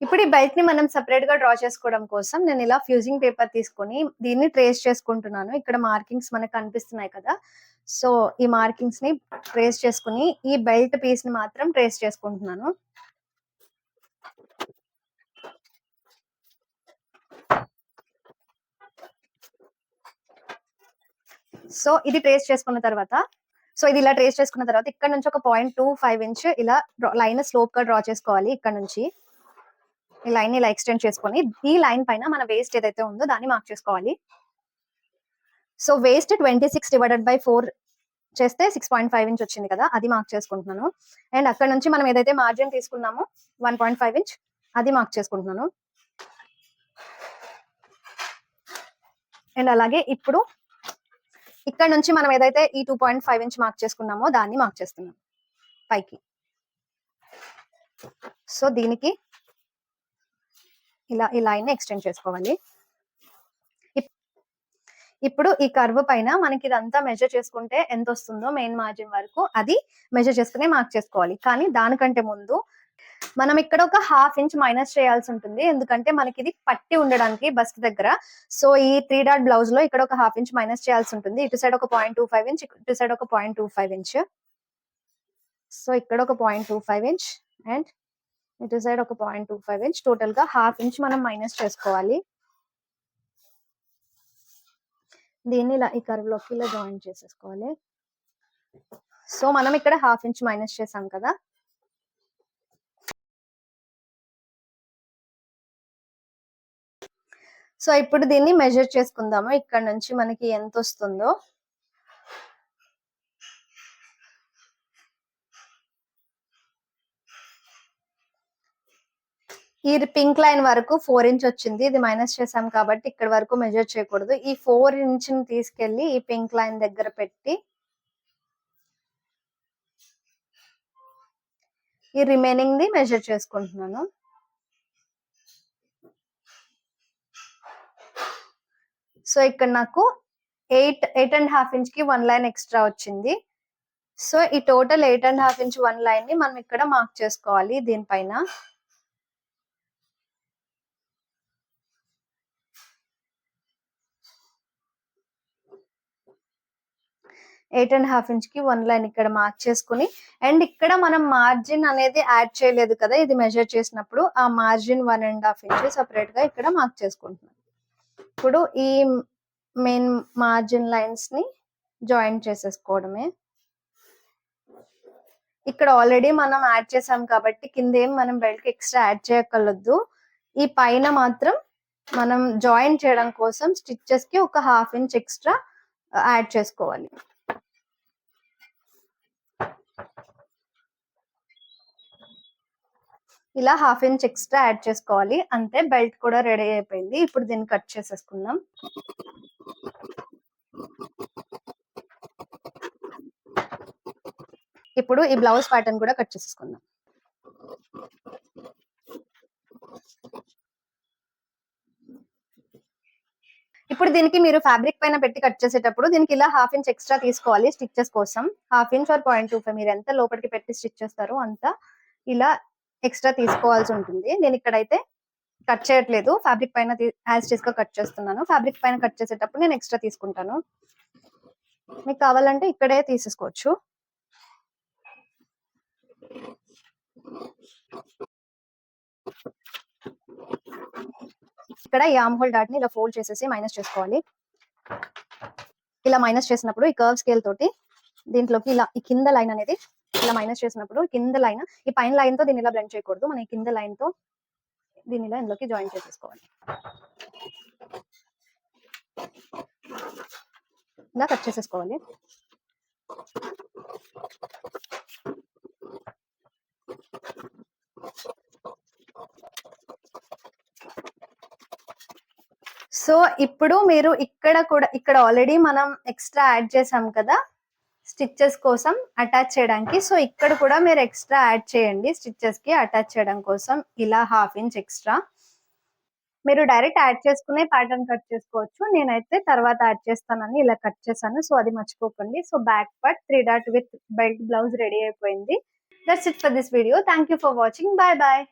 ఇప్పుడు ఈ బెల్ట్ ని మనం సెపరేట్ గా డ్రా చేసుకోవడం కోసం నేను ఇలా ఫ్యూజింగ్ పేపర్ తీసుకొని దీన్ని ట్రేస్ చేసుకుంటున్నాను. ఇక్కడ మార్కింగ్స్ మనకు కనిపిస్తున్నాయి కదా, సో ఈ మార్కింగ్స్ ని ట్రేస్ చేసుకుని ఈ బెల్ట్ పీస్ ని మాత్రం ట్రేస్ చేసుకుంటున్నాను. సో ఇది ట్రేస్ చేసుకున్న తర్వాత, ఇది ఇలా ట్రేస్ చేసుకున్న తర్వాత ఇక్కడ నుంచి ఒక 0.25 ఇంచ్ ఇలా లైన్ స్లోప్ గా డ్రా చేసుకోవాలి. ఇక్కడ నుంచి ఈ లైన్ ఇలా ఎక్స్టెండ్ చేసుకొని ఈ లైన్ పైన మన వేస్ట్ ఏదైతే ఉందో దాన్ని మార్క్ చేసుకోవాలి. సో వేస్ట్ 26/4 చేస్తే 6.5 ఇంచ్ వచ్చింది కదా, అది మార్క్ చేసుకుంటున్నాను. అండ్ అక్కడ నుంచి మనం ఏదైతే మార్జిన్ తీసుకున్నామో 1.5 ఇంచ్ అది మార్క్ చేసుకుంటున్నాను. అండ్ అలాగే ఇప్పుడు ఇక్కడ నుంచి మనం ఏదైతే ఈ 2.5 ఇంచ్ మార్క్ చేసుకున్నామో దాన్ని మార్క్ చేస్తున్నాం పైకి. సో దీనికి ఇలా ఈ లైన్ ఎక్స్టెండ్ చేసుకోవాలి. ఇప్పుడు ఈ కర్వ్ పైన మనకి ఇదంతా మెజర్ చేసుకుంటే ఎంత వస్తుందో మెయిన్ మార్జిన్ వరకు అది మెజర్ చేసుకుని మార్క్ చేసుకోవాలి. కానీ దానికంటే ముందు మనం ఇక్కడ ఒక 1/2 ఇంచ్ మైనస్ చేయాల్సి ఉంటుంది, ఎందుకంటే మనకి ఇది పట్టి ఉండడానికి బస్ట్ దగ్గర. సో ఈ 3 డాట్ బ్లౌజ్ లో ఇక్కడ ఒక 1/2 ఇంచ్ మైనస్ చేయాల్సి ఉంటుంది. ఇటు సైడ్ ఒక 0.25 ఇంచ్, ఇటు సైడ్ ఒక 0.25 ఇంచ్. సో ఇక్కడ ఒక 0.25 ఇంచ్ అండ్ ఇటు సైడ్ ఒక 0.25 ఇంచ్, టోటల్ గా 1/2 ఇంచ్ మనం మైనస్ చేసుకోవాలి. దీన్ని ఇలా ఈ కర్వ్ లోకి ఇలా జాయిన్ చేసేసుకోవాలి. సో మనం ఇక్కడ 1/2 ఇంచ్ మైనస్ చేసాం కదా, సో ఇప్పుడు దీన్ని మెజర్ చేసుకుందాము. ఇక్కడ నుంచి మనకి ఎంత వస్తుందో. ఈ పింక్ లైన్ వరకు 4 ఇంచ్ వచ్చింది. ఇది మైనస్ చేసాం కాబట్టి ఇక్కడ వరకు మెజర్ చేయకూడదు. ఈ 4 ఇంచ్ ని తీసుకెళ్లి ఈ పింక్ లైన్ దగ్గర పెట్టి ఈ రిమైనింగ్ ది మెజర్ చేసుకుంటున్నాను. సో ఇక్కడ నాకు 8.5 ఇంచ్ కి 1 లైన్ ఎక్స్ట్రా వచ్చింది. సో ఈ టోటల్ 8.5 ఇంచ్ 1 లైన్ ని మనం ఇక్కడ మార్క్ చేసుకోవాలి. దీనిపైన 8.5 ఇంచ్ కి 1 లైన్ ఇక్కడ మార్క్ చేసుకుని, అండ్ ఇక్కడ మనం మార్జిన్ అనేది యాడ్ చేయలేదు కదా ఇది మెజర్ చేసినప్పుడు, ఆ మార్జిన్ 1.5 ఇంచ్ సెపరేట్ గా ఇక్కడ మార్క్ చేసుకుంటున్నాం. ఇప్పుడు ఈ మెయిన్ మార్జిన్ లైన్స్ ని జాయిన్ చేసేసుకోవడమే. ఇక్కడ ఆల్రెడీ మనం యాడ్ చేసాం కాబట్టి కింద ఏం మనం బెల్ట్ కి ఎక్స్ట్రా యాడ్ చేయక్కర్లేదు. ఈ పైన మాత్రం మనం జాయిన్ చేయడం కోసం స్టిచ్చెస్ కి ఒక 1/2 ఇంచ్ ఎక్స్ట్రా యాడ్ చేసుకోవాలి. ఇలా 1/2 ఇంచ్ ఎక్స్ట్రా యాడ్ చేసుకోవాలి. అంతే, బెల్ట్ కూడా రెడీ అయిపోయింది. ఇప్పుడు దీన్ని కట్ చేసేసుకుందాం. ఇప్పుడు ఈ బ్లౌజ్ ప్యాటర్న్ కూడా కట్ చేసేసుకుందాం. ఇప్పుడు దీనికి మీరు ఫ్యాబ్రిక్ పైన పెట్టి కట్ చేసేటప్పుడు దీనికి ఇలా 1/2 ఇంచ్ ఎక్స్ట్రా తీసుకోవాలి స్టిచ్చెస్ కోసం. 1/2 ఇంచ్ ఆర్ 0.25 మీరు ఎంత లోపలికి పెట్టి స్టిచ్ చేస్తారో అంత ఇలా ఎక్స్ట్రా తీసుకోవాల్సి ఉంటుంది. నేను ఇక్కడైతే కట్ చేయట్లేదు, ఫ్యాబ్రిక్ పైన యాజ్ టీస్ గా కట్ చేస్తున్నాను. ఫ్యాబ్రిక్ పైన కట్ చేసేటప్పుడు నేను ఎక్స్ట్రా తీసుకుంటాను. మీకు కావాలంటే ఇక్కడే తీసేసుకోవచ్చు. ఇక్కడ ఈ ఆర్మ్ హోల్ డాట్ ని ఇలా ఫోల్డ్ చేసేసి మైనస్ చేసుకోవాలి. ఇలా మైనస్ చేసినప్పుడు ఈ కర్వ్ స్కేల్ తోటి దీంట్లోకి ఇలా ఈ కింద లైన్ అనేది ఇలా మైనస్ చేసినప్పుడు కింద లైన్ ఈ పైన లైన్ తో దీన్ని ఇలా బ్లెండ్ చేయకూడదు. మనం ఈ కింద లైన్ తో దీన్ని ఇలా ఇందులోకి జాయిన్ చేసేసుకోవాలి. ఇలా కట్ చేసేసుకోవాలి. సో ఇప్పుడు మీరు ఇక్కడ ఆల్రెడీ మనం ఎక్స్ట్రా యాడ్ చేసాం కదా స్టిచ్చెస్ కోసం అటాచ్ చేయడానికి. సో ఇక్కడ కూడా మీరు ఎక్స్ట్రా యాడ్ చేయండి స్టిచ్చెస్ కి అటాచ్ చేయడం కోసం. ఇలా 1/2 ఇంచ్ ఎక్స్ట్రా మీరు డైరెక్ట్ యాడ్ చేసుకునే ప్యాటర్న్ కట్ చేసుకోవచ్చు. నేనైతే తర్వాత యాడ్ చేస్తానని ఇలా కట్ చేశాను. సో అది మర్చిపోకండి. So back part 3 dot with belt blouse ready అయిపోయింది. That's it for this video. Thank you for watching. Bye bye.